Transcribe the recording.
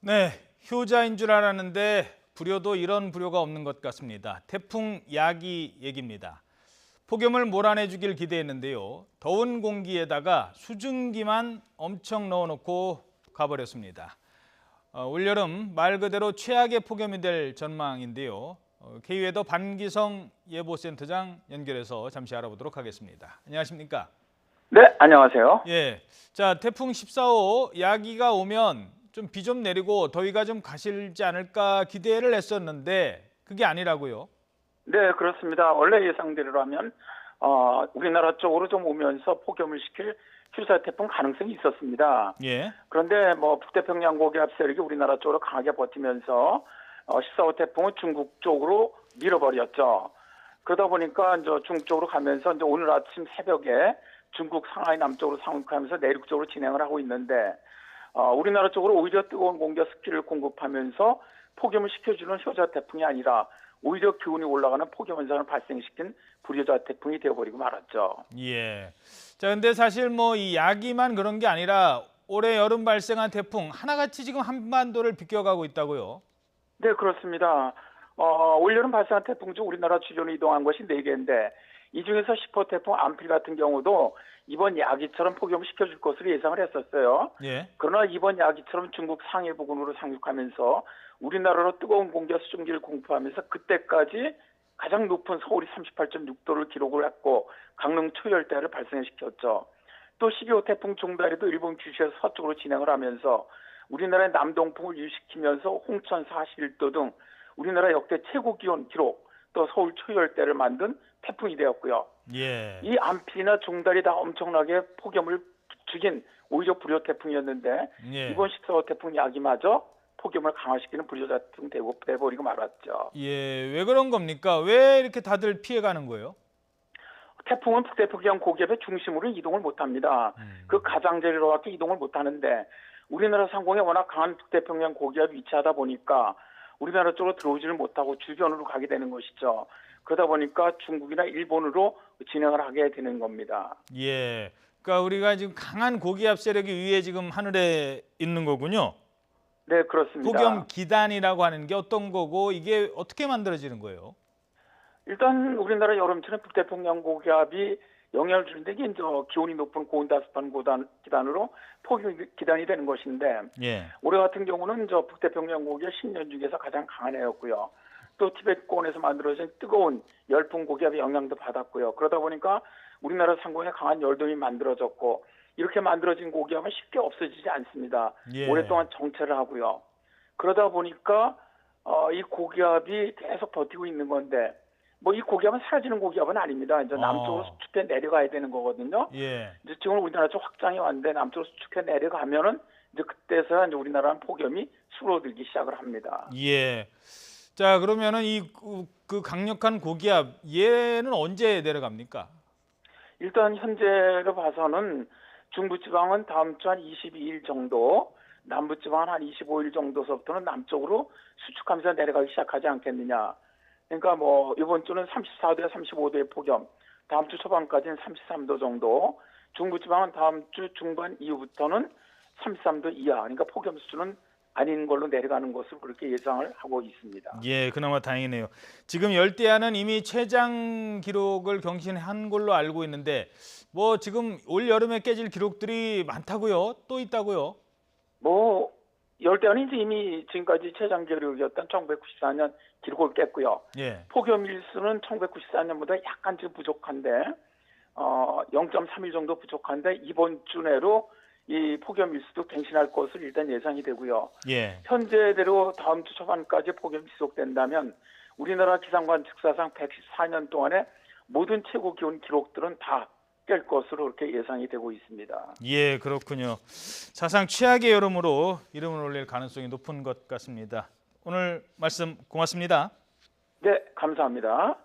네, 효자인 줄 알았는데 불효도 이런 불효가 없는 것 같습니다. 태풍 야기 얘기입니다. 폭염을 몰아내주길 기대했는데요. 더운 공기에다가 수증기만 엄청 넣어놓고 가버렸습니다. 올여름 말 그대로 최악의 폭염이 될 전망인데요. KU에도 반기성 예보센터장 연결해서 잠시 알아보도록 하겠습니다. 안녕하십니까? 네, 안녕하세요. 예, 자 태풍 14호 야기가 오면 좀 비 좀 내리고 더위가 좀 가실지 않을까 기대를 했었는데 그게 아니라고요? 네, 그렇습니다. 원래 예상대로라면 우리나라 쪽으로 좀 오면서 폭염을 시킬 휴사 태풍 가능성이 있었습니다. 예, 그런데 북태평양 고기압 세력이 우리나라 쪽으로 강하게 버티면서 14호 태풍은 중국 쪽으로 밀어버렸죠. 그러다 보니까 이제 중국 쪽으로 가면서 이제 오늘 아침 새벽에 중국 상하이 남쪽으로 상륙하면서 내륙 쪽으로 진행을 하고 있는데 우리나라 쪽으로 오히려 뜨거운 공기 습기를 공급하면서 폭염을 식혀주는 효자 태풍이 아니라 오히려 기온이 올라가는 폭염 현상을 발생시킨 불효자 태풍이 되어버리고 말았죠. 예. 자, 근데 사실 이 야기만 그런 게 아니라 올해 여름 발생한 태풍 하나같이 지금 한반도를 비껴가고 있다고요? 네, 그렇습니다. 올여름 발생한 태풍 중 우리나라 주변으로 이동한 것이 4개인데 이 중에서 10호 태풍 암필 같은 경우도 이번 야기처럼 폭염을 식혀줄 것으로 예상을 했었어요. 예. 그러나 이번 야기처럼 중국 상해 부근으로 상륙하면서 우리나라로 뜨거운 공기와 수증기를 공급하면서 그때까지 가장 높은 서울이 38.6도를 기록을 했고 강릉 초열대를 발생시켰죠. 또 12호 태풍 종다리도 일본 규슈에서 서쪽으로 진행을 하면서 우리나라의 남동풍을 유식시키면서 홍천 41도 등 우리나라 역대 최고 기온 기록 또 서울 초열대를 만든 태풍이 되었고요. 예. 이 암필이나 종달이 다 엄청나게 폭염을 죽인 오히려 불효 태풍이었는데 예. 이번 14호 태풍 야기마저 폭염을 강화시키는 불효자 태풍 돼버리고 말았죠. 예, 왜 그런 겁니까? 왜 이렇게 다들 피해가는 거예요? 태풍은 북태평양 고기압의 중심으로 이동을 못합니다. 그 가장자리로밖에 이동을 못하는데 우리나라 상공에 워낙 강한 북태평양 고기압이 위치하다 보니까 우리나라 쪽으로 들어오지를 못하고 주변으로 가게 되는 것이죠. 그러다 보니까 중국이나 일본으로 진행을 하게 되는 겁니다. 예. 그러니까 우리가 지금 강한 고기압 세력이 위에 지금 하늘에 있는 거군요. 네, 그렇습니다. 폭염 기단이라고 하는 게 어떤 거고 이게 어떻게 만들어지는 거예요? 일단 우리나라 여름철에 북태평양 고기압이 영향을 주는데 이게 이제 기온이 높은 고온다습한 기단으로 폭염 기단이 되는 것인데 예. 올해 같은 경우는 북태평양 고기압 10년 중에서 가장 강한 해였고요. 또 티베트권에서 만들어진 뜨거운 열풍 고기압의 영향도 받았고요. 그러다 보니까 우리나라 상공에 강한 열돔이 만들어졌고 이렇게 만들어진 고기압은 쉽게 없어지지 않습니다. 예. 오랫동안 정체를 하고요. 그러다 보니까 이 고기압이 계속 버티고 있는 건데 이 고기압은 사라지는 고기압은 아닙니다. 이제 남쪽으로 수축해 내려가야 되는 거거든요. 예. 이제 지금 우리나라 쪽 확장이 왔는데 남쪽으로 수축해 내려가면은 이제 그때서야 이제 우리나라는 폭염이 줄어들기 시작을 합니다. 예. 자, 그러면은 그 강력한 고기압 얘는 언제 내려갑니까? 일단 현재로 봐서는 중부지방은 다음 주 한 22일 정도, 남부지방은 한 25일 정도서부터는 남쪽으로 수축하면서 내려가기 시작하지 않겠느냐. 그러니까 이번 주는 34도에 35도의 폭염, 다음 주 초반까지는 33도 정도, 중부지방은 다음 주 중반 이후부터는 33도 이하, 그러니까 폭염 수준은 아닌 걸로 내려가는 것으로 그렇게 예상을 하고 있습니다. 예, 그나마 다행이네요. 지금 열대야는 이미 최장 기록을 경신한 걸로 알고 있는데 지금 올 여름에 깨질 기록들이 많다고요? 또 있다고요? 열대야는 이제 이미 지금까지 최장 기록이었던 1994년 기록을 깼고요. 예. 폭염 일수는 1994년보다 약간 좀 부족한데 0.3일 정도 부족한데 이번 주 내로 이 폭염 일수도 갱신할 것으로 일단 예상이 되고요. 예. 현재대로 다음 주 초반까지 폭염이 지속된다면 우리나라 기상관 측사상 114년 동안의 모든 최고 기온 기록들은 다 깰 것으로 그렇게 예상이 되고 있습니다. 예, 그렇군요. 사상 최악의 여름으로 이름을 올릴 가능성이 높은 것 같습니다. 오늘 말씀 고맙습니다. 네, 감사합니다.